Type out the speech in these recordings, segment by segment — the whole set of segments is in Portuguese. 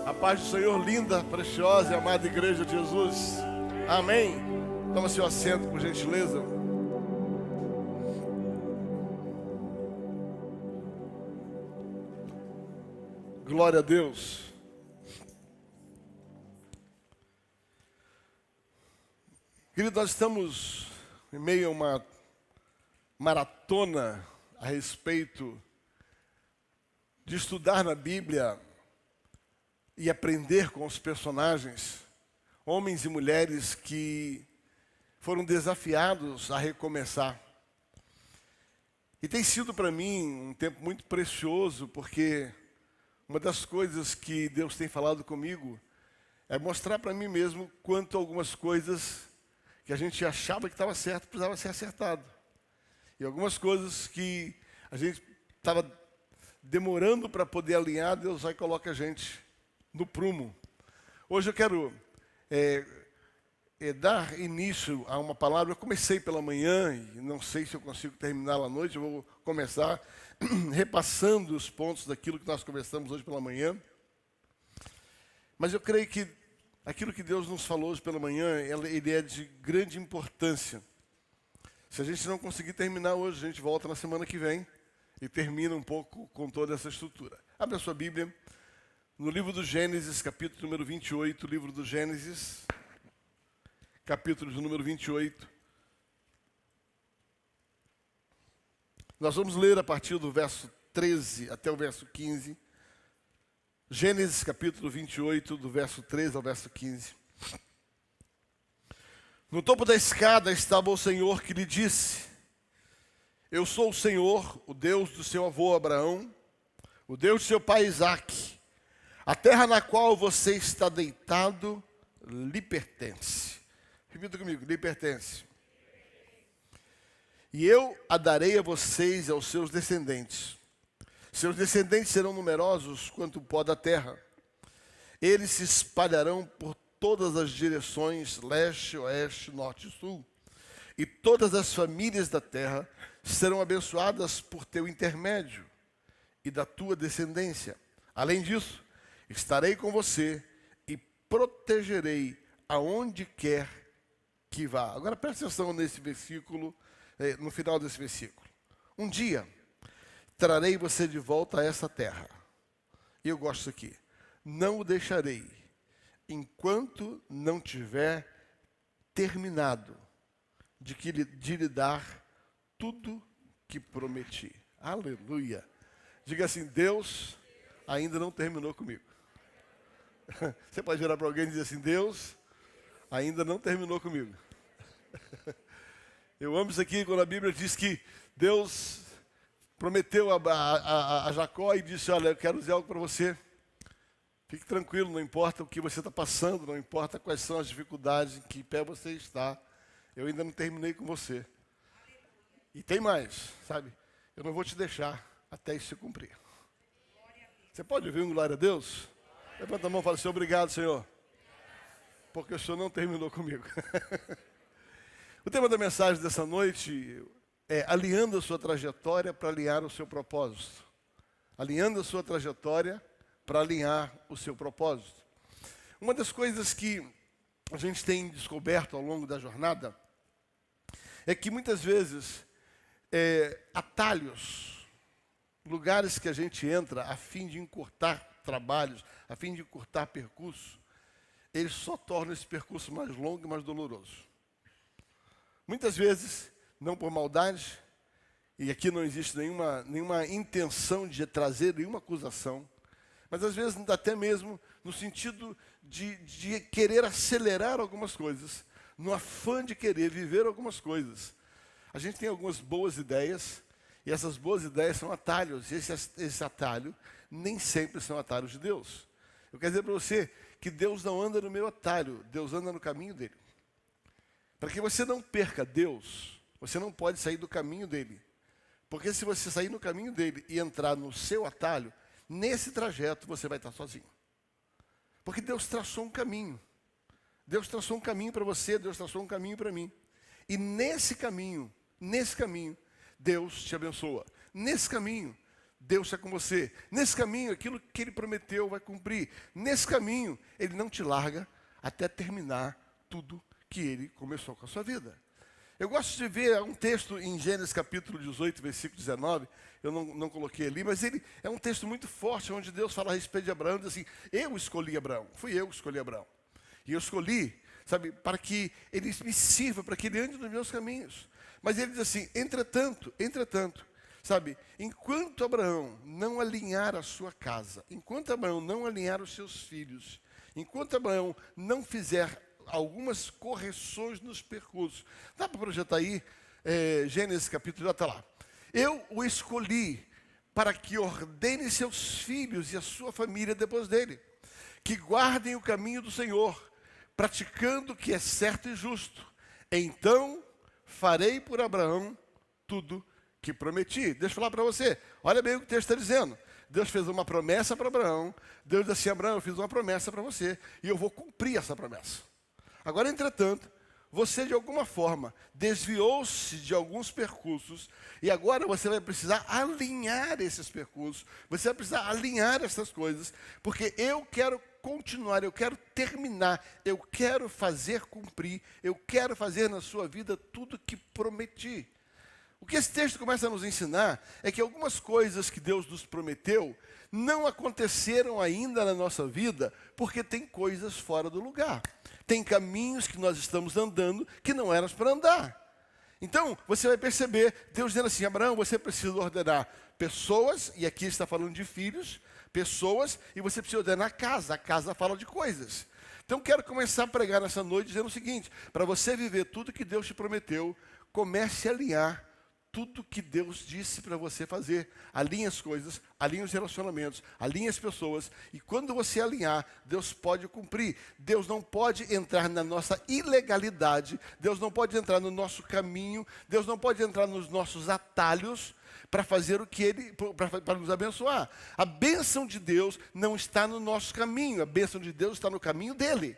A paz do Senhor, linda, preciosa e amada igreja de Jesus. Amém. Toma seu assento, por gentileza. Glória a Deus. Querido, nós estamos em meio a uma maratona a respeito de estudar na Bíblia e aprender com os personagens, homens e mulheres que foram desafiados a recomeçar. E tem sido para mim um tempo muito precioso, porque uma das coisas que Deus tem falado comigo é mostrar para mim mesmo quanto algumas coisas que a gente achava que estava certo precisava ser acertado. E algumas coisas que a gente estava demorando para poder alinhar, Deus vai e coloca a gente no prumo. Hoje eu quero dar início a uma palavra. Eu comecei pela manhã e não sei se eu consigo terminar à noite. Eu vou começar repassando os pontos daquilo que nós conversamos hoje pela manhã. Mas eu creio que aquilo que Deus nos falou hoje pela manhã, ele é de grande importância. Se a gente não conseguir terminar hoje, a gente volta na semana que vem e termina um pouco com toda essa estrutura. Abre a sua Bíblia no livro do Gênesis, capítulo número 28, livro do Gênesis, capítulo de número 28. Nós vamos ler a partir do verso 13 até o verso 15. Gênesis, capítulo 28, do verso 13 ao verso 15. No topo da escada estava o Senhor que lhe disse: Eu sou o Senhor, o Deus do seu avô Abraão, o Deus de seu pai Isaque. A terra na qual você está deitado lhe pertence. Repita comigo, lhe pertence. E eu a darei a vocês e aos seus descendentes. Seus descendentes serão numerosos quanto o pó da terra. Eles se espalharão por todas as direções, leste, oeste, norte e sul. E todas as famílias da terra serão abençoadas por teu intermédio e da tua descendência. Além disso, estarei com você e protegerei aonde quer que vá. Agora preste atenção nesse versículo, no final desse versículo. Um dia trarei você de volta a essa terra. E eu gosto disso aqui. Não o deixarei enquanto não tiver terminado de lhe dar tudo que prometi. Aleluia. Diga assim: Deus ainda não terminou comigo. Você pode virar para alguém e dizer assim: Deus ainda não terminou comigo. Eu amo isso aqui quando a Bíblia diz que Deus prometeu a Jacó e disse: olha, eu quero dizer algo para você. Fique tranquilo, não importa o que você está passando, não importa quais são as dificuldades, em que pé você está. Eu ainda não terminei com você. E tem mais, sabe? Eu não vou te deixar até isso se cumprir. Você pode ouvir um glória a Deus? Levanta a mão e fala assim: obrigado, Senhor, porque o Senhor não terminou comigo. O tema da mensagem dessa noite é alinhando a sua trajetória para alinhar o seu propósito. Alinhando a sua trajetória para alinhar o seu propósito. Uma das coisas que a gente tem descoberto ao longo da jornada é que muitas vezes atalhos, lugares que a gente entra a fim de encurtar trabalhos, a fim de encurtar percurso, eles só tornam esse percurso mais longo e mais doloroso. Muitas vezes, não por maldade, e aqui não existe nenhuma intenção de trazer nenhuma acusação, mas às vezes até mesmo no sentido de querer acelerar algumas coisas, no afã de querer viver algumas coisas. A gente tem algumas boas ideias, e essas boas ideias são atalhos, e esse atalho nem sempre são atalhos de Deus. Eu quero dizer para você que Deus não anda no meu atalho, Deus anda no caminho dele. Para que você não perca Deus, você não pode sair do caminho dele. Porque se você sair no caminho dele e entrar no seu atalho, nesse trajeto você vai estar sozinho. Porque Deus traçou um caminho. Deus traçou um caminho para você, Deus traçou um caminho para mim. E nesse caminho, Deus te abençoa. Nesse caminho, Deus está com você. Nesse caminho, aquilo que Ele prometeu vai cumprir. Nesse caminho, Ele não te larga até terminar tudo que Ele começou com a sua vida. Eu gosto de ver um texto em Gênesis capítulo 18, versículo 19, eu não coloquei ali, mas ele é um texto muito forte, onde Deus fala a respeito de Abraão, diz assim, eu escolhi Abraão, fui eu que escolhi Abraão. E eu escolhi, sabe, para que ele me sirva, para que ele ande nos meus caminhos. Mas ele diz assim, entretanto, sabe, enquanto Abraão não alinhar a sua casa, enquanto Abraão não alinhar os seus filhos, enquanto Abraão não fizer algumas correções nos percursos. Dá para projetar aí, Gênesis capítulo, já está lá. Eu o escolhi para que ordene seus filhos e a sua família depois dele, que guardem o caminho do Senhor, praticando o que é certo e justo. Então farei por Abraão tudo que prometi. Deixa eu falar para você, olha bem o que o texto está dizendo. Deus fez uma promessa para Abraão, Deus disse assim, Abraão, eu fiz uma promessa para você, e eu vou cumprir essa promessa. Agora, entretanto, você de alguma forma desviou-se de alguns percursos e agora você vai precisar alinhar esses percursos, você vai precisar alinhar essas coisas, porque eu quero continuar, eu quero terminar, eu quero fazer cumprir, eu quero fazer na sua vida tudo que prometi. O que esse texto começa a nos ensinar é que algumas coisas que Deus nos prometeu não aconteceram ainda na nossa vida porque tem coisas fora do lugar. Tem caminhos que nós estamos andando que não éramos para andar. Então, você vai perceber, Deus dizendo assim, Abraão, você precisa ordenar pessoas, e aqui está falando de filhos, pessoas, e você precisa ordenar a casa fala de coisas. Então, quero começar a pregar nessa noite dizendo o seguinte, para você viver tudo que Deus te prometeu, comece a alinhar tudo que Deus disse para você fazer. Alinhe as coisas, alinhe os relacionamentos, alinhe as pessoas. E quando você alinhar, Deus pode cumprir. Deus não pode entrar na nossa ilegalidade. Deus não pode entrar no nosso caminho. Deus não pode entrar nos nossos atalhos para fazer o que Ele, para nos abençoar. A bênção de Deus não está no nosso caminho. A bênção de Deus está no caminho dEle.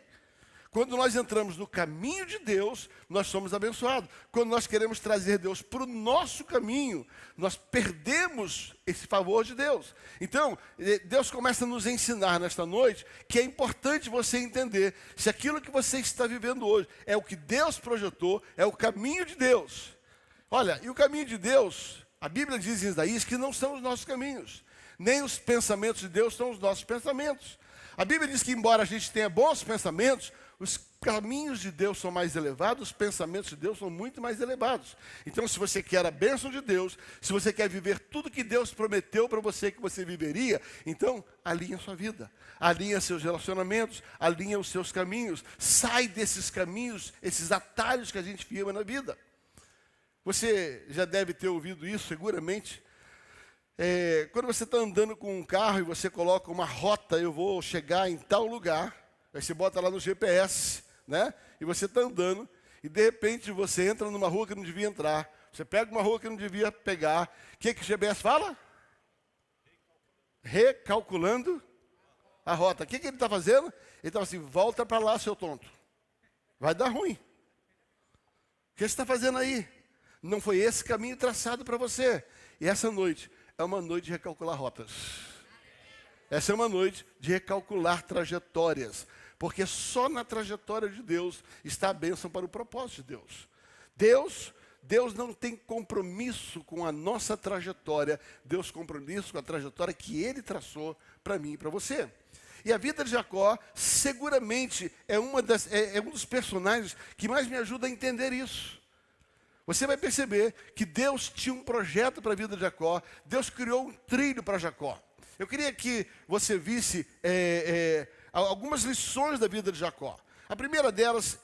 Quando nós entramos no caminho de Deus, nós somos abençoados. Quando nós queremos trazer Deus para o nosso caminho, nós perdemos esse favor de Deus. Então, Deus começa a nos ensinar nesta noite que é importante você entender se aquilo que você está vivendo hoje é o que Deus projetou, é o caminho de Deus. Olha, e o caminho de Deus, a Bíblia diz em Isaías que não são os nossos caminhos, nem os pensamentos de Deus são os nossos pensamentos. A Bíblia diz que embora a gente tenha bons pensamentos, os caminhos de Deus são mais elevados, os pensamentos de Deus são muito mais elevados. Então, se você quer a bênção de Deus, se você quer viver tudo que Deus prometeu para você que você viveria, então alinha a sua vida, alinha seus relacionamentos, alinha os seus caminhos, sai desses caminhos, esses atalhos que a gente firma na vida. Você já deve ter ouvido isso seguramente. Quando você está andando com um carro e você coloca uma rota, eu vou chegar em tal lugar, aí você bota lá no GPS, né? E você está andando, e de repente você entra numa rua que não devia entrar, você pega uma rua que não devia pegar. O que o GPS fala? Recalculando a rota. O que ele está fazendo? Ele está assim, volta para lá, seu tonto. Vai dar ruim. O que você está fazendo aí? Não foi esse caminho traçado para você. E essa noite é uma noite de recalcular rotas. Essa é uma noite de recalcular trajetórias. Porque só na trajetória de Deus está a bênção para o propósito de Deus. Deus não tem compromisso com a nossa trajetória. Deus tem compromisso com a trajetória que Ele traçou para mim e para você. E a vida de Jacó seguramente é um dos personagens que mais me ajuda a entender isso. Você vai perceber que Deus tinha um projeto para a vida de Jacó. Deus criou um trilho para Jacó. Eu queria que você visse algumas lições da vida de Jacó. A primeira delas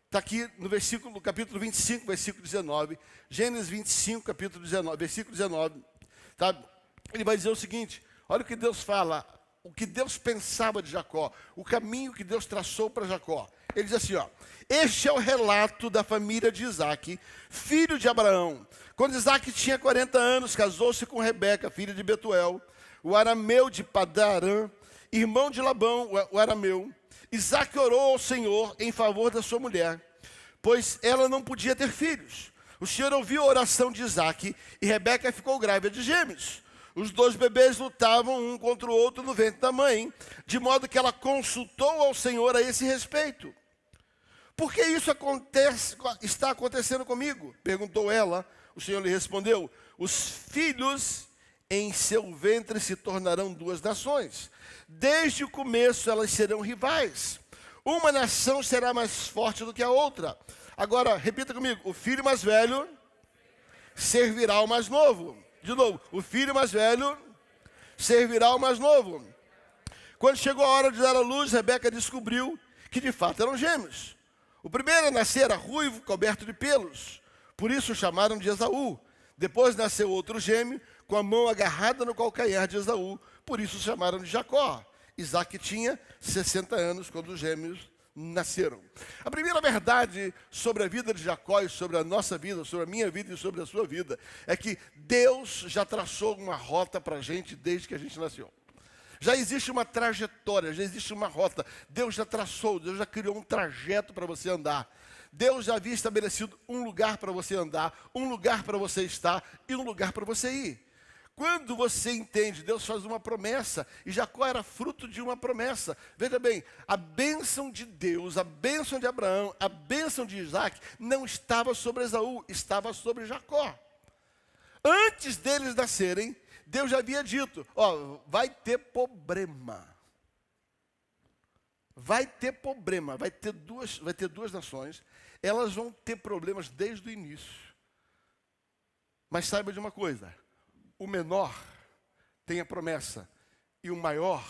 está aqui no capítulo 25, versículo 19. Gênesis 25, capítulo 19, versículo 19. Tá? Ele vai dizer o seguinte, olha o que Deus fala, o que Deus pensava de Jacó, o caminho que Deus traçou para Jacó. Ele diz assim, este é o relato da família de Isaque, filho de Abraão. Quando Isaque tinha 40 anos, casou-se com Rebeca, filha de Betuel, o arameu de Padarã, irmão de Labão, o arameu. Isaque orou ao Senhor em favor da sua mulher, pois ela não podia ter filhos. O Senhor ouviu a oração de Isaque e Rebeca ficou grávida de gêmeos. Os dois bebês lutavam um contra o outro no ventre da mãe, de modo que ela consultou ao Senhor a esse respeito. Por que isso está acontecendo comigo? Perguntou ela. O Senhor lhe respondeu: os filhos em seu ventre se tornarão duas nações. Desde o começo elas serão rivais. Uma nação será mais forte do que a outra. Agora, repita comigo: o filho mais velho servirá ao mais novo. De novo, o filho mais velho servirá ao mais novo. Quando chegou a hora de dar à luz, Rebeca descobriu que de fato eram gêmeos. O primeiro a nascer era ruivo, coberto de pelos. Por isso o chamaram de Esaú. Depois nasceu outro gêmeo, com a mão agarrada no calcanhar de Esaú. Por isso o chamaram de Jacó. Isaac tinha 60 anos quando os gêmeos nasceram. A primeira verdade sobre a vida de Jacó e sobre a nossa vida, sobre a minha vida e sobre a sua vida, é que Deus já traçou uma rota para a gente desde que a gente nasceu. Já existe uma trajetória, já existe uma rota. Deus já traçou, Deus já criou um trajeto para você andar. Deus já havia estabelecido um lugar para você andar, um lugar para você estar e um lugar para você ir. Quando você entende, Deus faz uma promessa, e Jacó era fruto de uma promessa. Veja bem, a bênção de Deus, a bênção de Abraão, a bênção de Isaac, não estava sobre Esaú, estava sobre Jacó. Antes deles nascerem, Deus já havia dito: ó, vai ter problema. Vai ter problema, vai ter duas nações, elas vão ter problemas desde o início. Mas saiba de uma coisa: o menor tem a promessa, e o maior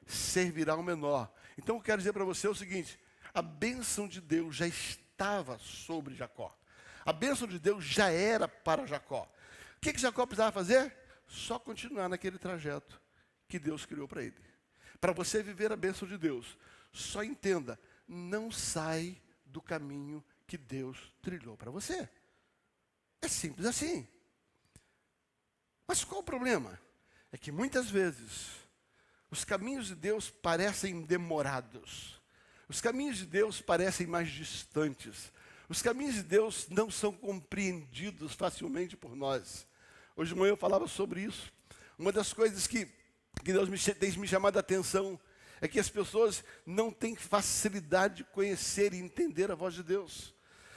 servirá ao menor. Então eu quero dizer para você o seguinte: a bênção de Deus já estava sobre Jacó. A bênção de Deus já era para Jacó. O que Jacó precisava fazer? Só continuar naquele trajeto que Deus criou para ele. Para você viver a bênção de Deus, só entenda: não sai do caminho que Deus trilhou para você. É simples assim. Mas qual o problema? É que muitas vezes os caminhos de Deus parecem demorados. Os caminhos de Deus parecem mais distantes. Os caminhos de Deus não são compreendidos facilmente por nós. Hoje de manhã eu falava sobre isso. Uma das coisas que Deus tem me chamado a atenção é que as pessoas não têm facilidade de conhecer e entender a voz de Deus.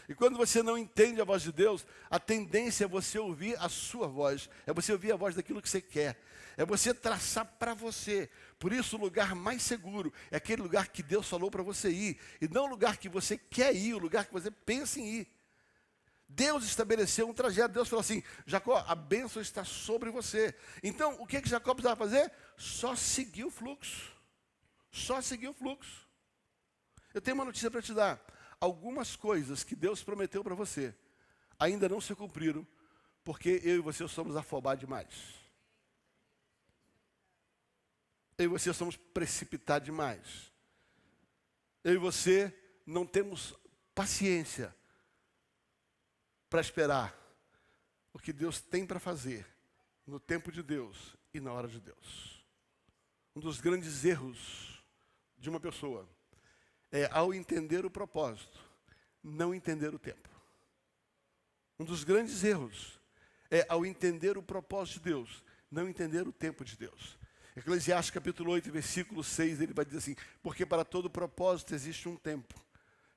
E quando você não entende a voz de Deus, a tendência é você ouvir a sua voz, é você ouvir a voz daquilo que você quer, é você traçar para você. Por isso o lugar mais seguro é aquele lugar que Deus falou para você ir, e não o lugar que você quer ir, o lugar que você pensa em ir. Deus estabeleceu um trajeto. Deus falou assim: Jacó, a bênção está sobre você. Então, o que Jacó precisava fazer? Só seguir o fluxo. Só seguir o fluxo. Eu tenho uma notícia para te dar. Algumas coisas que Deus prometeu para você ainda não se cumpriram, porque eu e você somos afobados demais. Eu e você somos precipitados demais. Eu e você não temos paciência para esperar o que Deus tem para fazer no tempo de Deus e na hora de Deus. Um dos grandes erros de uma pessoa é, ao entender o propósito, não entender o tempo. Um dos grandes erros é, ao entender o propósito de Deus, não entender o tempo de Deus. Eclesiastes capítulo 8, versículo 6, ele vai dizer assim: porque para todo propósito existe um tempo.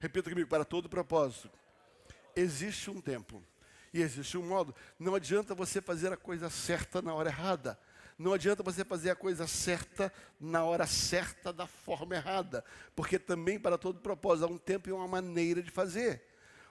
Repita comigo: para todo propósito existe um tempo e existe um modo. Não adianta você fazer a coisa certa na hora errada. Não adianta você fazer a coisa certa na hora certa, da forma errada. Porque também para todo propósito há um tempo e uma maneira de fazer.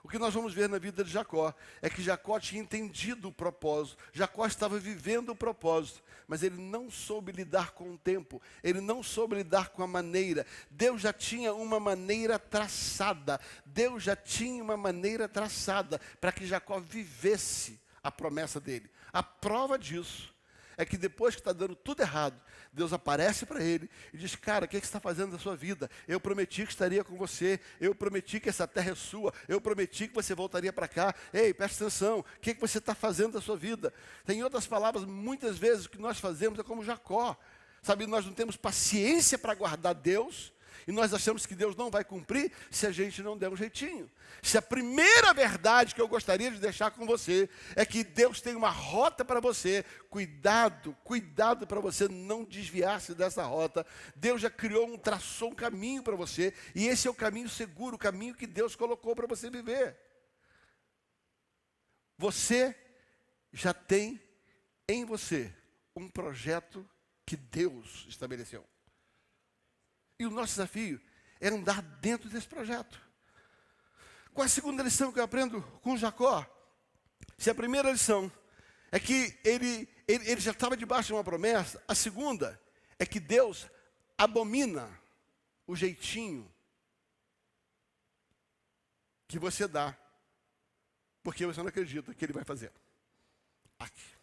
O que nós vamos ver na vida de Jacó é que Jacó tinha entendido o propósito. Jacó estava vivendo o propósito, mas ele não soube lidar com o tempo. Ele não soube lidar com a maneira. Deus já tinha uma maneira traçada. Deus já tinha uma maneira traçada para que Jacó vivesse a promessa dele. A prova disso é que depois que está dando tudo errado, Deus aparece para ele e diz: cara, o que você está fazendo da sua vida? Eu prometi que estaria com você, eu prometi que essa terra é sua, eu prometi que você voltaria para cá. Ei, presta atenção, o que você está fazendo da sua vida? Tem outras palavras, muitas vezes o que nós fazemos é como Jacó. Sabe, nós não temos paciência para aguardar Deus, E nós achamos que Deus não vai cumprir se a gente não der um jeitinho. Se a primeira verdade que eu gostaria de deixar com você é que Deus tem uma rota para você, cuidado para você não desviar-se dessa rota. Deus já criou, traçou um caminho para você, e esse é o caminho seguro, o caminho que Deus colocou para você viver. Você já tem em você um projeto que Deus estabeleceu. E o nosso desafio é andar dentro desse projeto. Qual é a segunda lição que eu aprendo com Jacó? Se a primeira lição é que ele já estava debaixo de uma promessa, a segunda é que Deus abomina o jeitinho que você dá, porque você não acredita que Ele vai fazer. Aqui.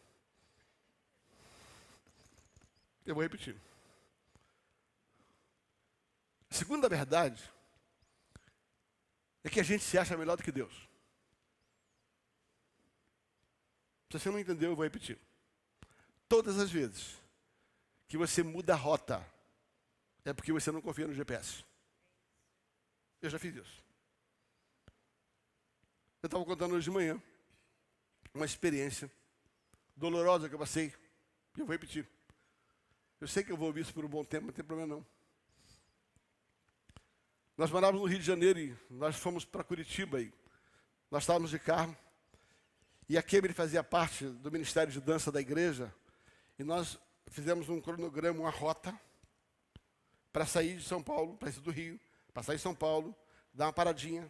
Eu vou repetir. A segunda verdade é que a gente se acha melhor do que Deus. Se você não entendeu, eu vou repetir. Todas as vezes que você muda a rota, é porque você não confia no GPS. Eu já fiz isso. Eu estava contando hoje de manhã uma experiência dolorosa que eu passei, e eu vou repetir. Eu sei que eu vou ouvir isso por um bom tempo, não tem problema não. Nós morávamos no Rio de Janeiro e nós fomos para Curitiba e nós estávamos de carro. E a Kemily fazia parte do Ministério de Dança da igreja. E nós fizemos um cronograma, uma rota, para sair de São Paulo, para sair do Rio, para sair de São Paulo, dar uma paradinha,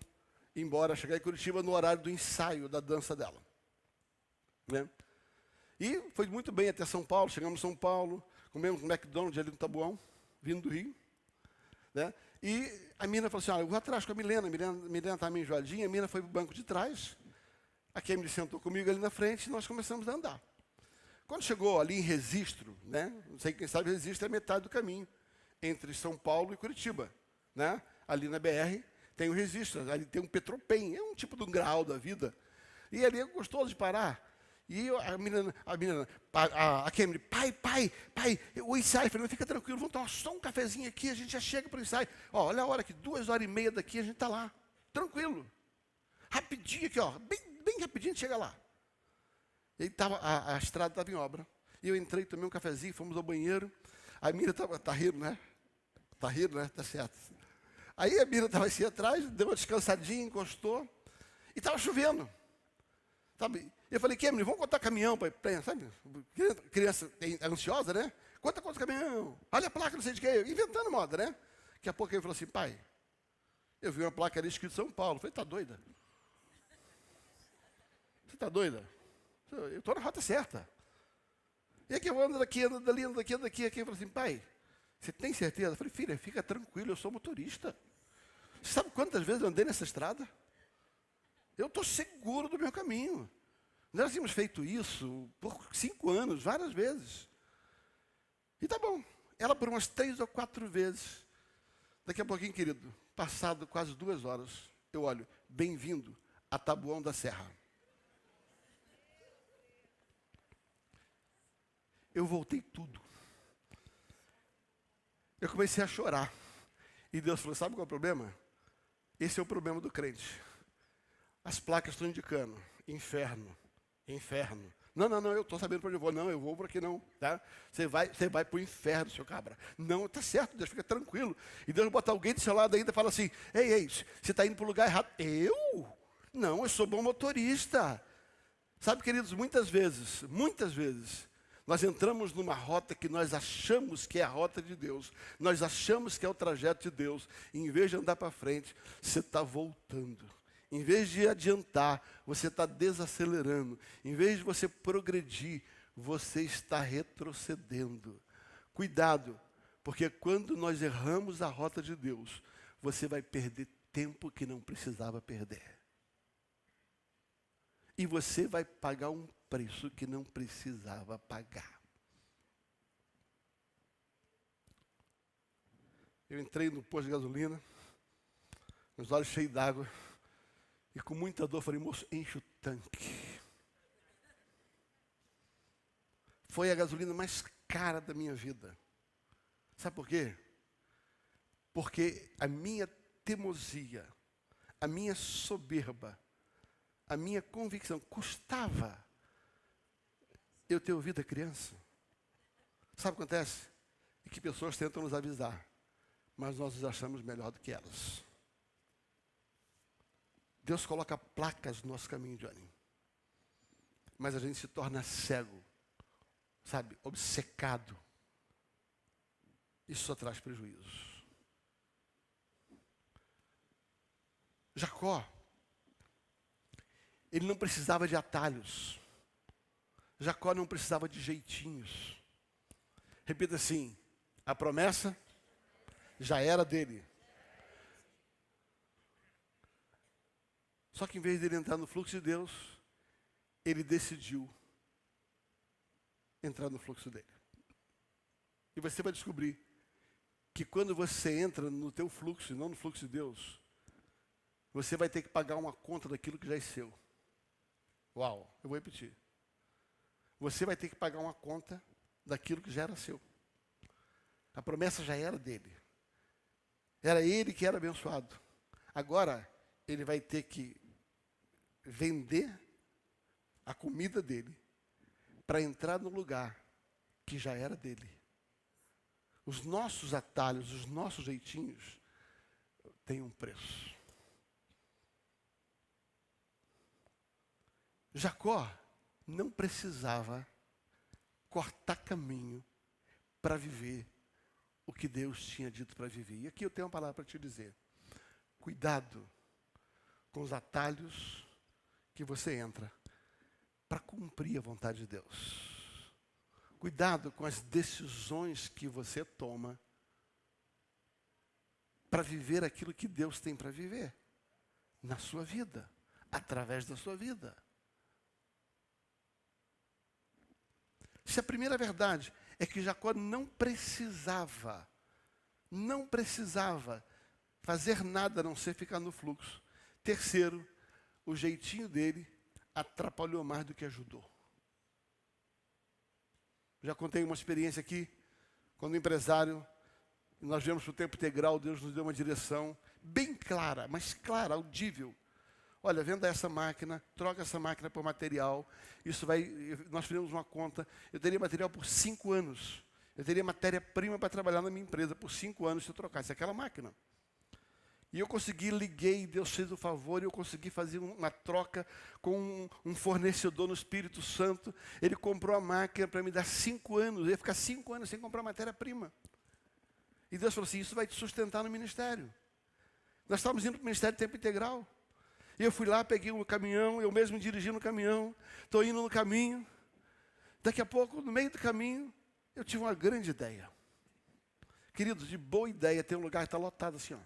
ir embora, chegar em Curitiba no horário do ensaio da dança dela. Né? E foi muito bem até São Paulo, chegamos em São Paulo, comemos no McDonald's ali no Taboão, vindo do Rio. Né? E a Mina falou assim, eu vou atrás com a Milena estava meio enjoadinha, a Mina foi para o banco de trás, a Kemily sentou comigo ali na frente e nós começamos a andar. Quando chegou ali em Registro, né? Não sei quem sabe, Registro é metade do caminho, entre São Paulo e Curitiba. Né? Ali na BR tem o Registro, ali tem um Petropem, é um tipo de um graal da vida. E ali é gostoso de parar. E a Kemily, pai, o ensaio, eu falei, fica tranquilo, vamos tomar só um cafezinho aqui, a gente já chega para o ensaio. Ó, olha a hora que 2h30 daqui a gente está lá, tranquilo. Rapidinho aqui, ó, bem rapidinho a gente chega lá. E tava, a estrada estava em obra. E eu entrei, tomei um cafezinho, fomos ao banheiro. A Mira tá rindo, né? Tá rindo, né? Tá certo. Aí a Mira estava assim atrás, deu uma descansadinha, encostou. E estava chovendo. Sabe? Eu falei, Kemily, vamos contar caminhão, sabe? Criança ansiosa, né? Conta caminhão. Olha a placa, não sei de quê. Inventando moda, né? Daqui a pouco ele falou assim, pai, eu vi uma placa ali escrito São Paulo. Eu falei, tá doida? Você tá doida? Eu estou na rota certa. E aqui eu ando daqui, ando dali, ando daqui, ando daqui. Aqui eu falei assim, pai, você tem certeza? Eu falei, filha, fica tranquilo, eu sou motorista. Você sabe quantas vezes eu andei nessa estrada? Eu estou seguro do meu caminho. Nós tínhamos feito isso por 5 anos, várias vezes. E tá bom. Ela por umas 3 ou 4 vezes. Daqui a pouquinho, querido, passado quase 2 horas, eu olho, bem-vindo a Taboão da Serra. Eu voltei tudo. Eu comecei a chorar. E Deus falou, sabe qual é o problema? Esse é o problema do crente. As placas estão indicando inferno, inferno. Não, eu estou sabendo para onde eu vou. Não, eu vou por aqui não. Tá? Você vai para o inferno, seu cabra. Não, está certo, Deus, fica tranquilo. E Deus bota alguém do seu lado ainda e fala assim, ei, você está indo para o lugar errado. Eu? Não, eu sou bom motorista. Sabe, queridos, muitas vezes, nós entramos numa rota que nós achamos que é a rota de Deus. Nós achamos que é o trajeto de Deus. E em vez de andar para frente, você está voltando. Em vez de adiantar, você está desacelerando. Em vez de você progredir, você está retrocedendo. Cuidado, porque quando nós erramos a rota de Deus, você vai perder tempo que não precisava perder. E você vai pagar um preço que não precisava pagar. Eu entrei no posto de gasolina, com os olhos cheios d'água, e com muita dor falei, moço, enche o tanque. Foi a gasolina mais cara da minha vida. Sabe por quê? Porque a minha teimosia, a minha soberba, a minha convicção custava eu ter ouvido a criança. Sabe o que acontece? É que pessoas tentam nos avisar, mas nós nos achamos melhor do que elas. Deus coloca placas no nosso caminho, Johnny. Mas a gente se torna cego, sabe, obcecado. Isso só traz prejuízos. Jacó, ele não precisava de atalhos. Jacó não precisava de jeitinhos. Repita assim: a promessa já era dele. Só que em vez dele entrar no fluxo de Deus, ele decidiu entrar no fluxo dele. E você vai descobrir que quando você entra no teu fluxo e não no fluxo de Deus, você vai ter que pagar uma conta daquilo que já é seu. Uau, eu vou repetir. Você vai ter que pagar uma conta daquilo que já era seu. A promessa já era dele. Era ele que era abençoado. Agora, ele vai ter que vender a comida dele para entrar no lugar que já era dele. Os nossos atalhos, os nossos jeitinhos têm um preço. Jacó não precisava cortar caminho para viver o que Deus tinha dito para viver. E aqui eu tenho uma palavra para te dizer. Cuidado com os atalhos que você entra para cumprir a vontade de Deus. Cuidado com as decisões que você toma para viver aquilo que Deus tem para viver na sua vida, através da sua vida. Se a primeira verdade é que Jacó não precisava fazer nada a não ser ficar no fluxo. Terceiro, o jeitinho dele atrapalhou mais do que ajudou. Já contei uma experiência aqui, quando empresário, nós viemos para o tempo integral, Deus nos deu uma direção bem clara, mas clara, audível. Olha, venda essa máquina, troca essa máquina por material. Nós fizemos uma conta, eu teria material por 5 anos. Eu teria matéria-prima para trabalhar na minha empresa por 5 anos se eu trocasse aquela máquina. E eu liguei, Deus fez o favor, e eu consegui fazer uma troca com um fornecedor no Espírito Santo. Ele comprou a máquina para me dar 5 anos. Eu ia ficar 5 anos sem comprar matéria-prima. E Deus falou assim, isso vai te sustentar no ministério. Nós estávamos indo para o ministério de tempo integral. E eu fui lá, peguei um caminhão, eu mesmo dirigi no caminhão, estou indo no caminho. Daqui a pouco, no meio do caminho, eu tive uma grande ideia. Queridos, de boa ideia, tem um lugar que está lotado assim, ó.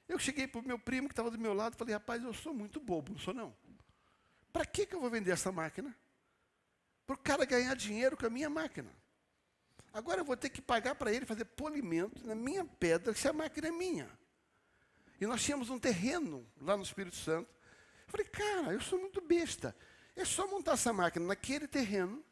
Eu cheguei para o meu primo que estava do meu lado e falei, rapaz, eu sou muito bobo, não sou não. Para que eu vou vender essa máquina? Para o cara ganhar dinheiro com a minha máquina. Agora eu vou ter que pagar para ele fazer polimento na minha pedra, se a máquina é minha. E nós tínhamos um terreno lá no Espírito Santo. Eu falei, cara, eu sou muito besta. É só montar essa máquina naquele terreno.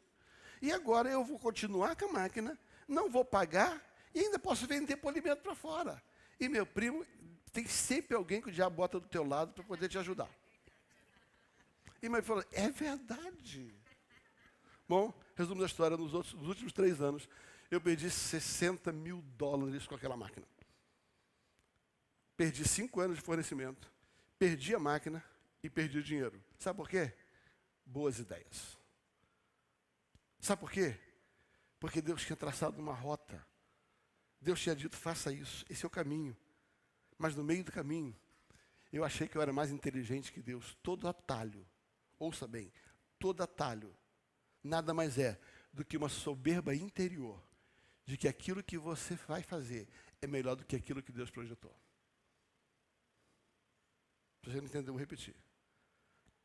E agora eu vou continuar com a máquina, não vou pagar e ainda posso vender polimento para fora. E meu primo, tem sempre alguém que o diabo bota do teu lado para poder te ajudar. E ele falou, é verdade. Bom, resumo da história, nos últimos 3 anos, eu perdi $60 mil com aquela máquina. Perdi 5 anos de fornecimento, perdi a máquina e perdi o dinheiro. Sabe por quê? Boas ideias. Sabe por quê? Porque Deus tinha traçado uma rota. Deus tinha dito, faça isso, esse é o caminho. Mas no meio do caminho, eu achei que eu era mais inteligente que Deus. Todo atalho, ouça bem, todo atalho, nada mais é do que uma soberba interior de que aquilo que você vai fazer é melhor do que aquilo que Deus projetou. Se você não entendeu, eu vou repetir.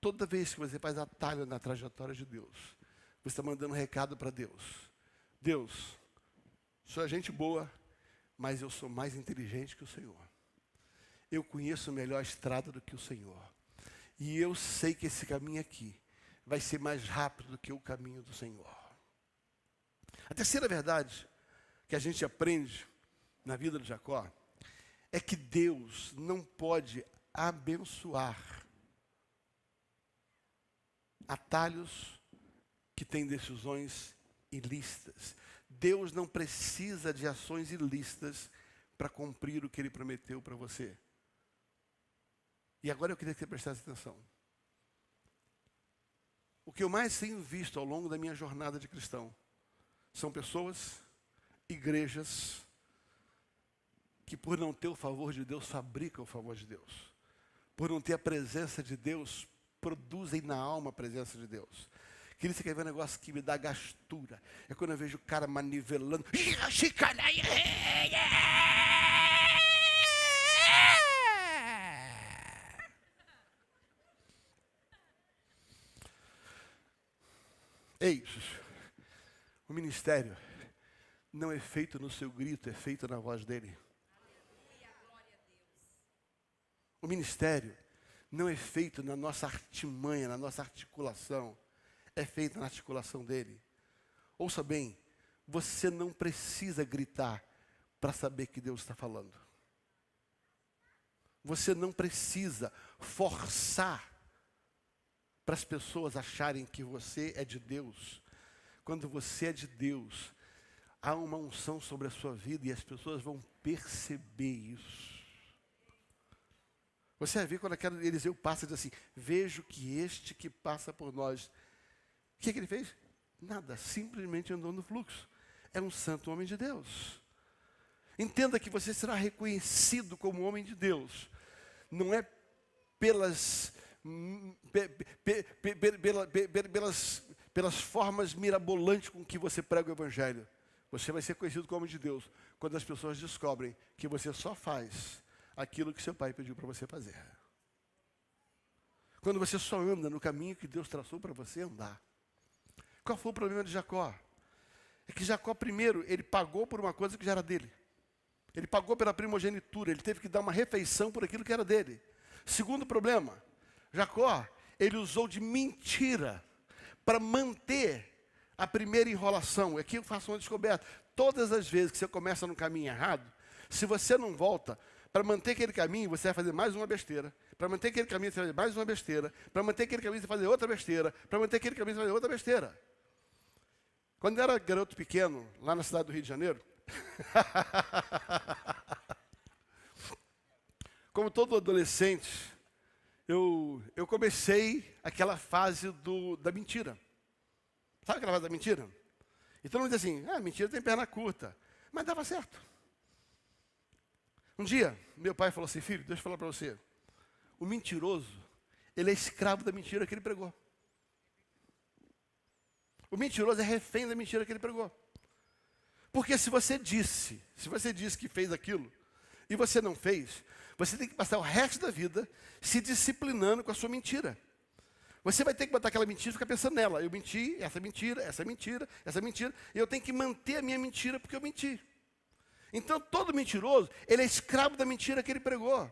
Toda vez que você faz atalho na trajetória de Deus, você está mandando um recado para Deus. Deus, sou a gente boa, mas eu sou mais inteligente que o Senhor. Eu conheço melhor a estrada do que o Senhor. E eu sei que esse caminho aqui vai ser mais rápido do que o caminho do Senhor. A terceira verdade que a gente aprende na vida de Jacó é que Deus não pode abençoar atalhos que têm decisões ilícitas. Deus não precisa de ações ilícitas para cumprir o que Ele prometeu para você. E agora eu queria que você prestasse atenção. O que eu mais tenho visto ao longo da minha jornada de cristão são pessoas, igrejas, que por não ter o favor de Deus, fabricam o favor de Deus. Por não ter a presença de Deus, produzem na alma a presença de Deus. Queria você quer ver um negócio que me dá gastura. É quando eu vejo o cara manivelando. Ei, o ministério não é feito no seu grito, é feito na voz dele. O ministério não é feito na nossa artimanha, na nossa articulação. É feito na articulação dele. Ouça bem, você não precisa gritar para saber que Deus está falando. Você não precisa forçar para as pessoas acharem que você é de Deus. Quando você é de Deus, há uma unção sobre a sua vida e as pessoas vão perceber isso. Você vai ver quando Eliseu passa e diz assim, vejo que este que passa por nós. O que ele fez? Nada, simplesmente andou no fluxo. É um santo homem de Deus. Entenda que você será reconhecido como homem de Deus. Não é pelas formas mirabolantes com que você prega o evangelho. Você vai ser conhecido como homem de Deus quando as pessoas descobrem que você só faz aquilo que seu pai pediu para você fazer. Quando você só anda no caminho que Deus traçou para você andar. Qual foi o problema de Jacó? É que Jacó, primeiro, ele pagou por uma coisa que já era dele. Ele pagou pela primogenitura, ele teve que dar uma refeição por aquilo que era dele. Segundo problema, Jacó, ele usou de mentira para manter a primeira enrolação. Aqui eu faço uma descoberta. Todas as vezes que você começa no caminho errado, se você não volta, para manter aquele caminho, você vai fazer mais uma besteira. Para manter aquele caminho, você vai fazer mais uma besteira. Para manter aquele caminho, você vai fazer outra besteira. Para manter aquele caminho, você vai fazer outra besteira. Quando eu era garoto pequeno, lá na cidade do Rio de Janeiro, como todo adolescente, eu comecei aquela fase da mentira. Sabe aquela fase da mentira? E todo mundo diz assim, mentira tem perna curta. Mas dava certo. Um dia, meu pai falou assim, filho, deixa eu falar para você. O mentiroso, ele é escravo da mentira que ele pregou. O mentiroso é refém da mentira que ele pregou. Porque se você disse que fez aquilo, e você não fez, você tem que passar o resto da vida se disciplinando com a sua mentira. Você vai ter que botar aquela mentira e ficar pensando nela. Eu menti, essa mentira, essa mentira, essa mentira. E eu tenho que manter a minha mentira porque eu menti. Então, todo mentiroso, ele é escravo da mentira que ele pregou.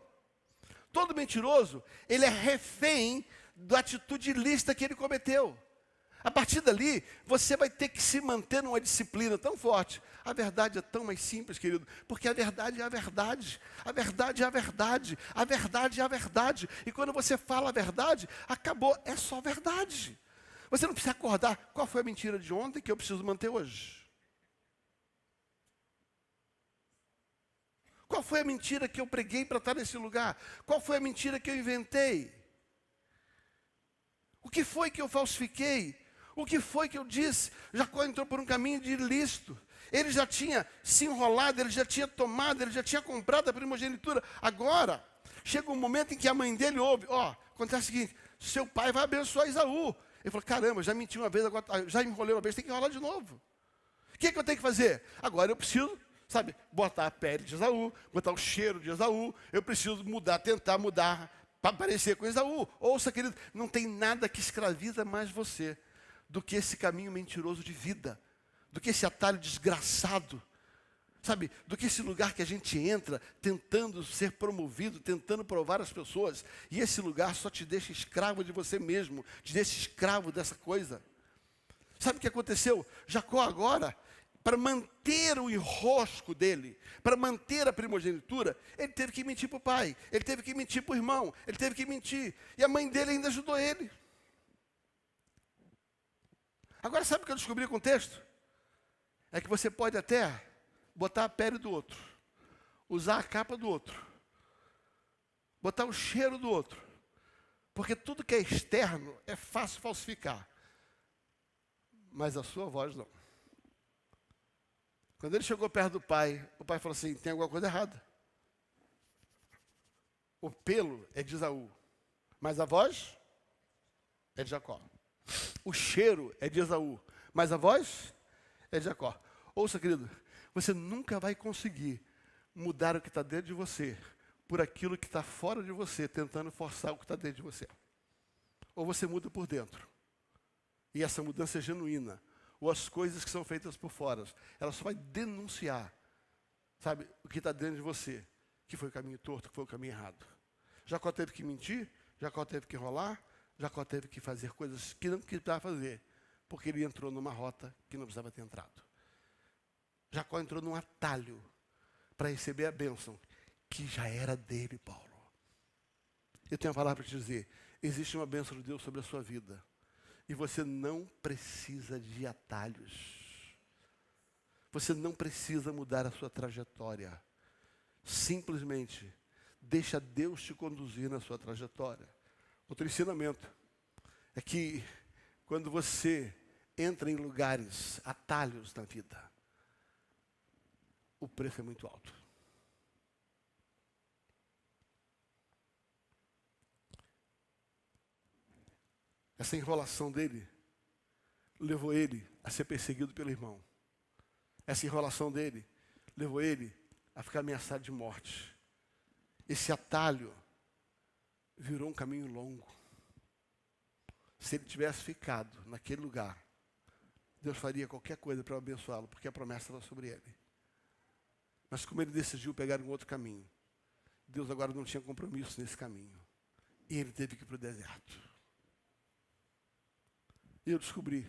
Todo mentiroso, ele é refém da atitude ilícita que ele cometeu. A partir dali, você vai ter que se manter numa disciplina tão forte. A verdade é tão mais simples, querido, porque a verdade é a verdade. A verdade é a verdade. A verdade é a verdade. E quando você fala a verdade, acabou, é só verdade. Você não precisa acordar qual foi a mentira de ontem que eu preciso manter hoje. Qual foi a mentira que eu preguei para estar nesse lugar? Qual foi a mentira que eu inventei? O que foi que eu falsifiquei? O que foi que eu disse? Jacó entrou por um caminho de ilícito. Ele já tinha se enrolado, ele já tinha tomado, ele já tinha comprado a primogenitura. Agora, chega um momento em que a mãe dele ouve, acontece o seguinte, seu pai vai abençoar Esaú. Ele falou, caramba, já menti uma vez, agora já enrolei uma vez, tem que enrolar de novo. O que eu tenho que fazer? Agora eu preciso, botar a pele de Esaú, botar o cheiro de Esaú, eu preciso mudar, tentar mudar, para parecer com Esaú. Ouça, querido, não tem nada que escraviza mais você do que esse caminho mentiroso de vida, do que esse atalho desgraçado, do que esse lugar que a gente entra tentando ser promovido, tentando provar às pessoas, e esse lugar só te deixa escravo de você mesmo, te deixa escravo dessa coisa. Sabe o que aconteceu? Jacó agora para manter o enrosco dele, para manter a primogenitura, ele teve que mentir para o pai, ele teve que mentir para o irmão, ele teve que mentir. E a mãe dele ainda ajudou ele. Agora, sabe o que eu descobri com o texto? É que você pode até botar a pele do outro, usar a capa do outro, botar o cheiro do outro, porque tudo que é externo é fácil falsificar, mas a sua voz não. Quando ele chegou perto do pai, o pai falou assim: tem alguma coisa errada. O pelo é de Esaú, mas a voz é de Jacó. O cheiro é de Esaú, mas a voz é de Jacó. Ouça, querido, você nunca vai conseguir mudar o que está dentro de você por aquilo que está fora de você, tentando forçar o que está dentro de você. Ou você muda por dentro, e essa mudança é genuína, ou as coisas que são feitas por fora, ela só vai denunciar, sabe, o que está dentro de você, que foi o caminho torto, que foi o caminho errado. Jacó teve que mentir, Jacó teve que enrolar, Jacó teve que fazer coisas que não precisava fazer, porque ele entrou numa rota que não precisava ter entrado. Jacó entrou num atalho para receber a bênção que já era dele, Paulo. Eu tenho uma palavra para te dizer: existe uma bênção de Deus sobre a sua vida, e você não precisa de atalhos. Você não precisa mudar a sua trajetória. Simplesmente deixa Deus te conduzir na sua trajetória. Outro ensinamento é que quando você entra em lugares, atalhos na vida, o preço é muito alto. Essa enrolação dele levou ele a ser perseguido pelo irmão. Essa enrolação dele levou ele a ficar ameaçado de morte. Esse atalho virou um caminho longo. Se ele tivesse ficado naquele lugar, Deus faria qualquer coisa para abençoá-lo, porque a promessa estava sobre ele. Mas como ele decidiu pegar um outro caminho, Deus agora não tinha compromisso nesse caminho. E ele teve que ir para o deserto. E eu descobri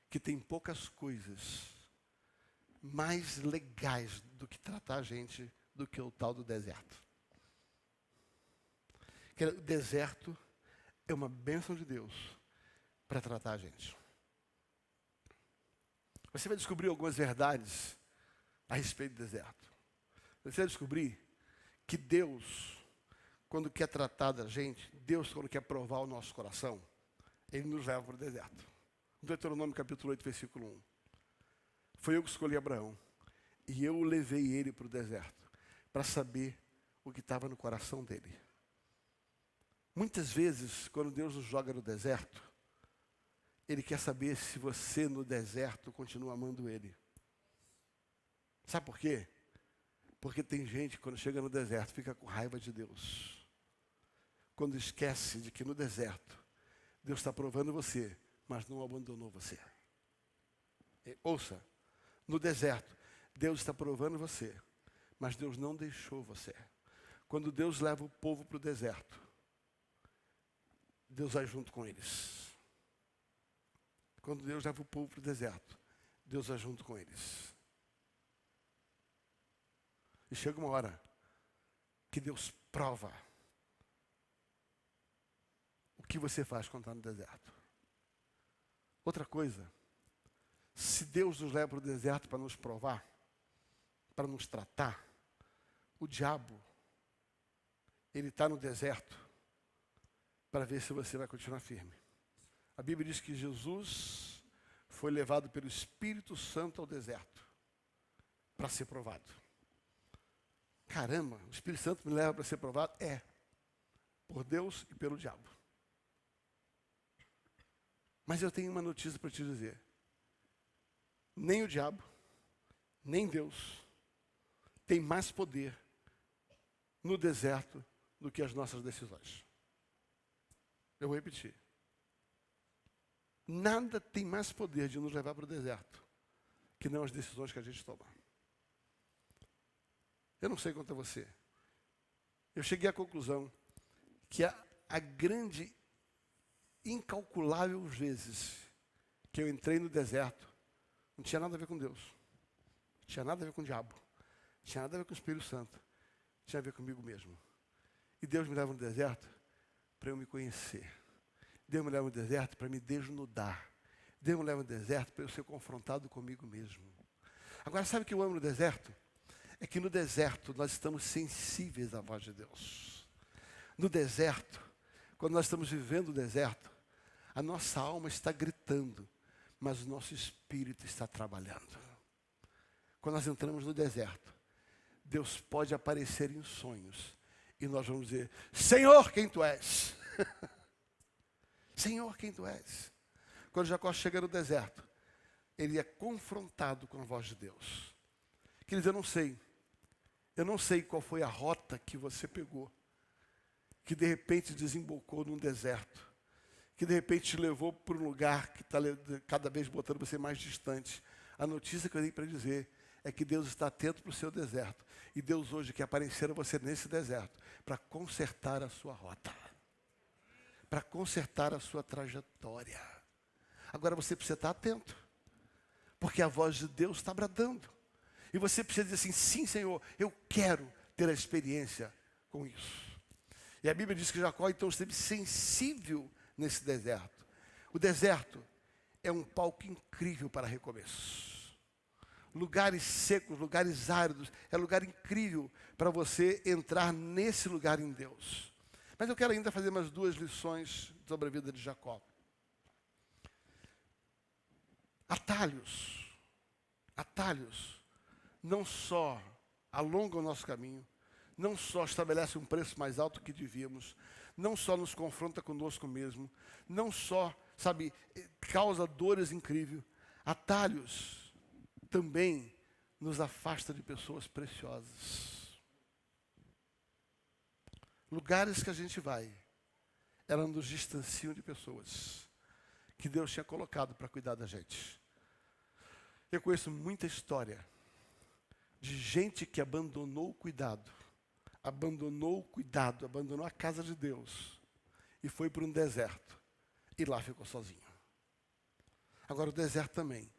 que tem poucas coisas mais legais do que tratar a gente do que o tal do deserto. O deserto é uma bênção de Deus para tratar a gente. Você vai descobrir algumas verdades a respeito do deserto. Você vai descobrir que Deus, quando quer tratar da gente, Deus, quando quer provar o nosso coração, Ele nos leva para o deserto. Deuteronômio capítulo 8, versículo 1. Foi eu que escolhi Abraão, e eu levei ele para o deserto, para saber o que estava no coração dele. Muitas vezes, quando Deus nos joga no deserto, Ele quer saber se você no deserto continua amando Ele. Sabe por quê? Porque tem gente que quando chega no deserto fica com raiva de Deus. Quando esquece de que no deserto Deus está provando você, mas não abandonou você. Ouça, no deserto Deus está provando você, mas Deus não deixou você. Quando Deus leva o povo para o deserto, Deus vai junto com eles. Quando Deus leva o povo para o deserto, Deus vai junto com eles. E chega uma hora que Deus prova o que você faz quando está no deserto. Outra coisa, se Deus nos leva para o deserto para nos provar, para nos tratar, o diabo, ele está no deserto para ver se você vai continuar firme. A Bíblia diz que Jesus foi levado pelo Espírito Santo ao deserto para ser provado. Caramba, o Espírito Santo me leva para ser provado? É, por Deus e pelo diabo. Mas eu tenho uma notícia para te dizer. Nem o diabo, nem Deus tem mais poder no deserto do que as nossas decisões. Eu vou repetir. Nada tem mais poder de nos levar para o deserto que não as decisões que a gente toma. Eu não sei quanto a você. Eu cheguei à conclusão que a grande, incalculável vezes que eu entrei no deserto, não tinha nada a ver com Deus. Tinha nada a ver com o diabo. Tinha nada a ver com o Espírito Santo. Tinha a ver comigo mesmo. E Deus me leva no deserto para eu me conhecer. Deus me leva no deserto para me desnudar. Deus me leva no deserto para eu ser confrontado comigo mesmo. Agora, sabe o que eu amo no deserto? É que no deserto nós estamos sensíveis à voz de Deus. No deserto, quando nós estamos vivendo o deserto, a nossa alma está gritando, mas o nosso espírito está trabalhando. Quando nós entramos no deserto, Deus pode aparecer em sonhos e nós vamos dizer: Senhor, quem tu és? Senhor, quem tu és? Quando Jacó chega no deserto, ele é confrontado com a voz de Deus. Queridos, eu não sei qual foi a rota que você pegou, que de repente desembocou num deserto, que de repente te levou para um lugar que está cada vez botando você mais distante. A notícia que eu dei para dizer é que Deus está atento para o seu deserto. E Deus hoje quer aparecer a você nesse deserto para consertar a sua rota, para consertar a sua trajetória. Agora você precisa estar atento, porque a voz de Deus está bradando. E você precisa dizer assim: sim, Senhor, eu quero ter a experiência com isso. E a Bíblia diz que Jacó então esteve sensível nesse deserto. O deserto é um palco incrível para recomeços. Lugares secos, lugares áridos, é lugar incrível para você entrar nesse lugar em Deus. Mas eu quero ainda fazer mais 2 lições sobre a vida de Jacó. Atalhos não só alongam o nosso caminho, não só estabelecem um preço mais alto que devíamos, não só nos confronta conosco mesmo, não só, causa dores incríveis. Atalhos também nos afasta de pessoas preciosas. Lugares que a gente vai, elas nos distanciam de pessoas que Deus tinha colocado para cuidar da gente. Eu conheço muita história de gente que abandonou o cuidado, abandonou a casa de Deus e foi para um deserto e lá ficou sozinho. Agora, o deserto também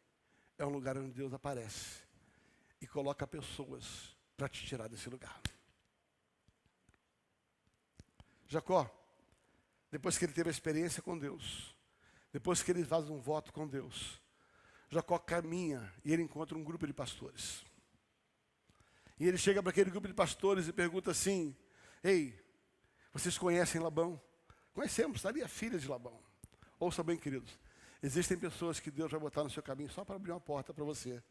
é um lugar onde Deus aparece e coloca pessoas para te tirar desse lugar. Jacó, depois que ele teve a experiência com Deus, depois que ele faz um voto com Deus, Jacó caminha e ele encontra um grupo de pastores. E ele chega para aquele grupo de pastores e pergunta assim: ei, vocês conhecem Labão? Conhecemos, está ali a filha de Labão. Ouça bem, queridos, existem pessoas que Deus vai botar no seu caminho só para abrir uma porta para você,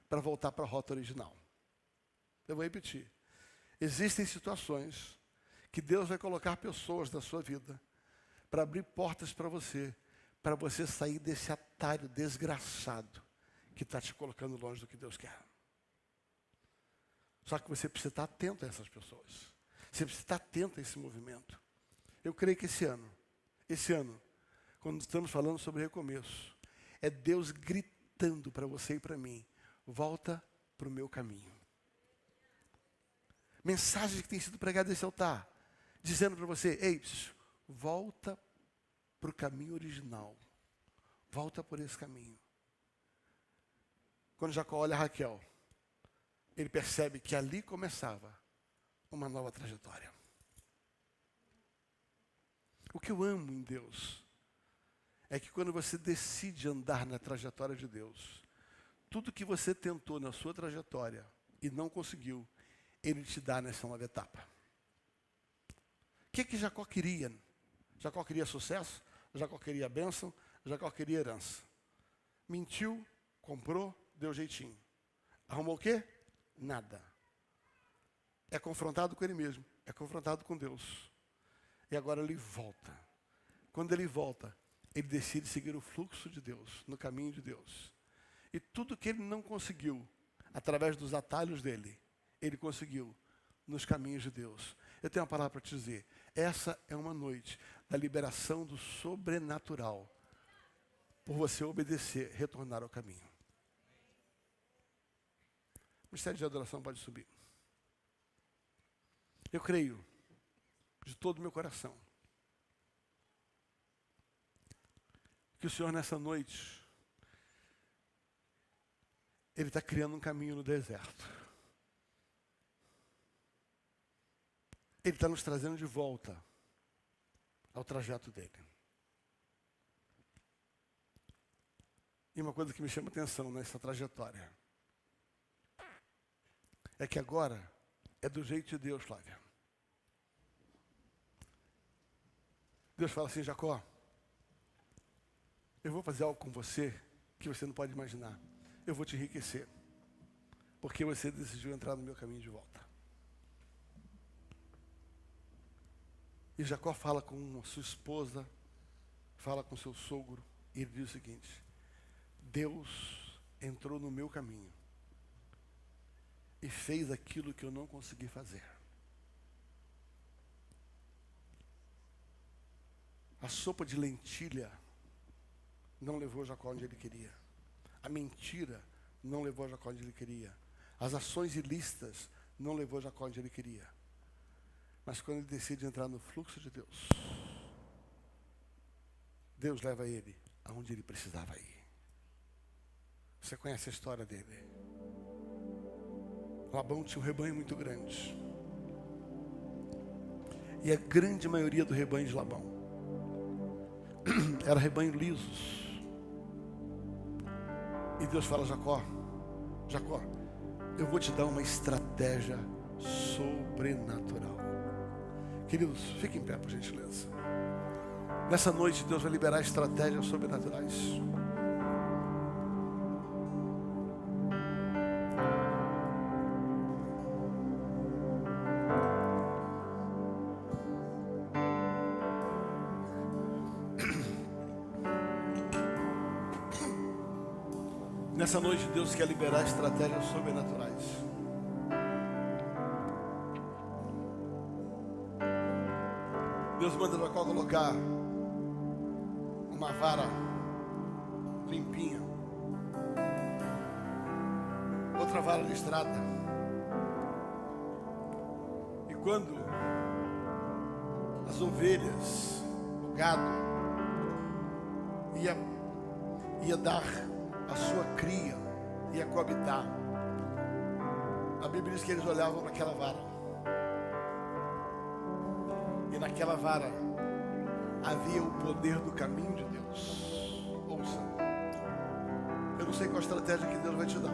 para voltar para a rota original. Eu vou repetir. Existem situações que Deus vai colocar pessoas na sua vida para abrir portas para você sair desse atalho desgraçado que está te colocando longe do que Deus quer. Só que você precisa estar atento a essas pessoas. Você precisa estar atento a esse movimento. Eu creio que esse ano, quando estamos falando sobre recomeço, é Deus gritando para você e para mim: volta para o meu caminho. Mensagens que têm sido pregadas nesse altar, dizendo para você: ei, volta para o caminho original. Volta por esse caminho. Quando Jacó olha Raquel, ele percebe que ali começava uma nova trajetória. O que eu amo em Deus é que quando você decide andar na trajetória de Deus, tudo que você tentou na sua trajetória e não conseguiu, Ele te dá nessa nova etapa. O que Jacó queria? Jacó queria sucesso, Jacó queria bênção, Jacó queria herança. Mentiu, comprou, deu jeitinho. Arrumou o quê? Nada. É confrontado com ele mesmo, é confrontado com Deus. E agora ele volta. Quando ele volta, ele decide seguir o fluxo de Deus, no caminho de Deus. E tudo que ele não conseguiu, através dos atalhos dele, ele conseguiu nos caminhos de Deus. Eu tenho uma palavra para te dizer. Essa é uma noite da liberação do sobrenatural, por você obedecer, retornar ao caminho. O ministério de adoração pode subir. Eu creio, de todo o meu coração, que o Senhor nessa noite Ele está criando um caminho no deserto. Ele está nos trazendo de volta ao trajeto dele. E uma coisa que me chama atenção nessa trajetória é que agora é do jeito de Deus, Flávia. Deus fala assim: Jacó, eu vou fazer algo com você que você não pode imaginar. Eu vou te enriquecer, porque você decidiu entrar no meu caminho de volta. E Jacó fala com a sua esposa, fala com seu sogro, e ele diz o seguinte: Deus entrou no meu caminho e fez aquilo que eu não consegui fazer. A sopa de lentilha não levou Jacó onde ele queria. A mentira não levou Jacó onde ele queria. As ações ilícitas não levou Jacó onde ele queria. Mas quando ele decide entrar no fluxo de Deus, Deus leva ele aonde ele precisava ir. Você conhece a história dele? Labão tinha um rebanho muito grande. E a grande maioria do rebanho de Labão era rebanho lisos. E Deus fala: Jacó, Jacó, eu vou te dar uma estratégia sobrenatural. Queridos, fiquem em pé, por gentileza. Nessa noite Deus vai liberar estratégias sobrenaturais. Nessa noite Deus quer liberar estratégias sobrenaturais. Deus manda Jacó colocar uma vara limpinha, outra vara listrada. E quando as ovelhas, o gado, ia dar a sua cria, ia coabitar, a Bíblia diz que eles olhavam naquela vara. E naquela vara havia o poder do caminho de Deus. Ouça, eu não sei qual estratégia que Deus vai te dar,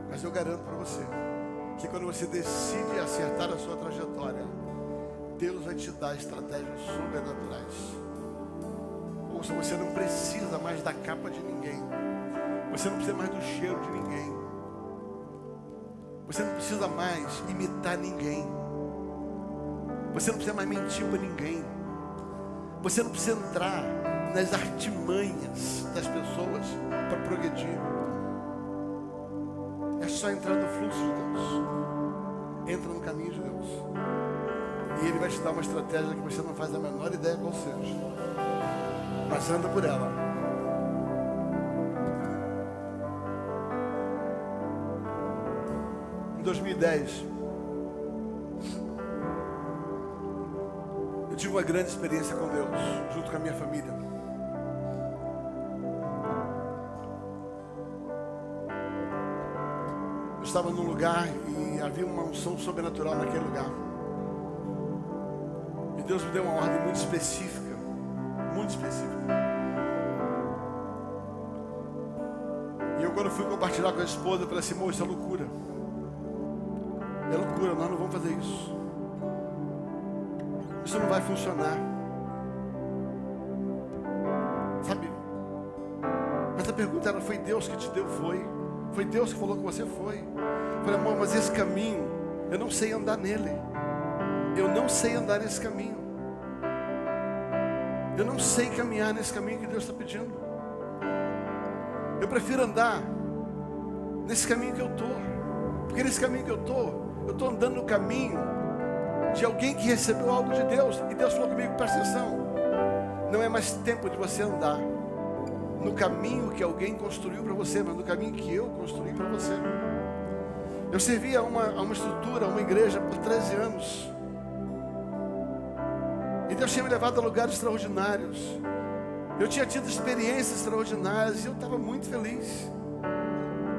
mas eu garanto para você que quando você decide acertar a sua trajetória, Deus vai te dar estratégias sobrenaturais. Ouça, você não precisa mais da capa de ninguém. Você não precisa mais do cheiro de ninguém. Você não precisa mais imitar ninguém. Você não precisa mais mentir para ninguém. Você não precisa entrar nas artimanhas das pessoas para progredir. É só entrar no fluxo de Deus. Entra no caminho de Deus. E Ele vai te dar uma estratégia que você não faz a menor ideia qual seja. Mas anda por ela. Em 2010, eu tive uma grande experiência com Deus, junto com a minha família. Eu estava num lugar e havia uma unção sobrenatural naquele lugar. E Deus me deu uma ordem muito específica. Muito específica. E eu, quando fui compartilhar com a esposa, eu falei assim: amor, isso é loucura. É loucura, nós não vamos fazer isso. Isso não vai funcionar. Sabe? Mas a pergunta era: foi Deus que te deu? Foi Deus que falou que você foi. Eu falei: amor, mas esse caminho, eu não sei andar nele. Eu não sei andar nesse caminho. Eu não sei caminhar nesse caminho que Deus está pedindo. Eu prefiro andar nesse caminho que eu estou. Porque nesse caminho que eu estou andando no caminho de alguém que recebeu algo de Deus. E Deus falou comigo: presta atenção, não é mais tempo de você andar no caminho que alguém construiu para você, mas no caminho que eu construí para você. Eu servi a uma estrutura, a uma igreja por 13 anos. E Deus tinha me levado a lugares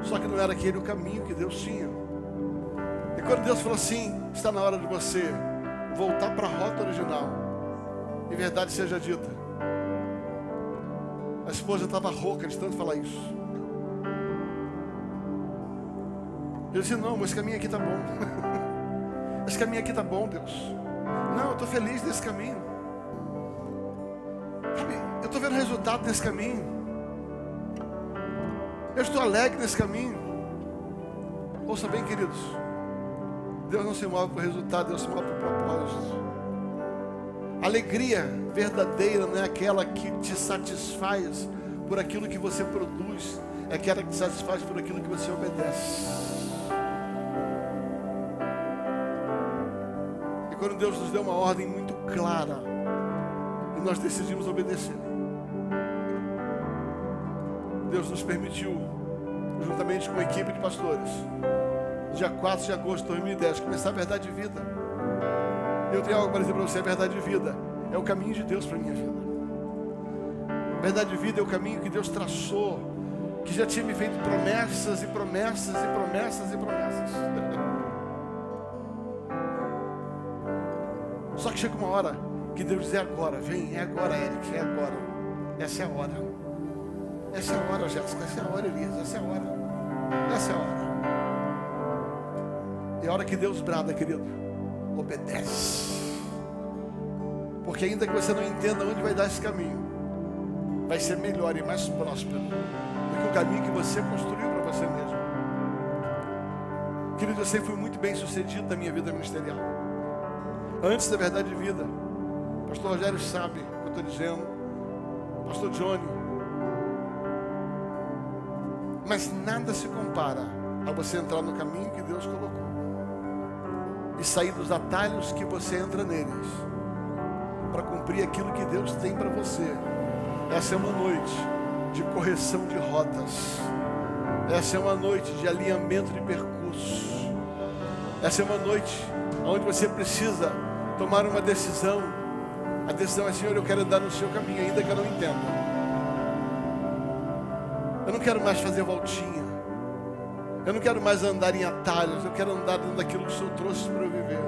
Só que não era aquele o caminho que Deus tinha. E quando Deus falou assim, está na hora de você voltar para a rota original, e verdade seja dita, a esposa estava rouca de tanto falar isso. Eu disse, não, mas esse caminho aqui está bom. Esse caminho aqui está bom, Deus. Não, eu estou feliz nesse caminho. Sabe, eu estou vendo o resultado desse caminho. Eu estou alegre nesse caminho. Ouça bem, queridos. Deus não se move por resultado, Deus se move por propósito. Alegria verdadeira não é aquela que te satisfaz por aquilo que você produz, é aquela que te satisfaz por aquilo que você obedece. E quando Deus nos deu uma ordem muito clara, e nós decidimos obedecer, Deus nos permitiu, juntamente com a equipe de pastores, dia 4 de agosto de 2010, começar a verdade de vida. Eu tenho algo para dizer para você, a verdade de vida é o caminho de Deus para a minha vida. A verdade de vida é o caminho que Deus traçou, que já tinha me feito promessas e promessas e promessas e promessas. Só que chega uma hora que Deus diz, é agora, vem, é agora, Eric, é agora. Essa é a hora. Essa é a hora, Jéssica, essa é a hora, Elias, essa é a hora. Essa é a hora. E a hora que Deus brada, querido, obedece. Porque ainda que você não entenda onde vai dar esse caminho, vai ser melhor e mais próspero do que o caminho que você construiu para você mesmo. Querido, eu sempre fui muito bem sucedido na minha vida ministerial. Antes da verdade de vida, o pastor Rogério sabe o que eu estou dizendo, o pastor Johnny. Mas nada se compara a você entrar no caminho que Deus colocou e sair dos atalhos que você entra neles para cumprir aquilo que Deus tem para você. Essa é uma noite de correção de rotas. Essa é uma noite de alinhamento de percurso. Essa é uma noite onde você precisa tomar uma decisão. A decisão é, Senhor, eu quero andar no seu caminho, ainda que eu não entenda. Eu não quero mais fazer voltinha. Eu não quero mais andar em atalhos. Eu quero andar dentro daquilo que o Senhor trouxe para eu viver.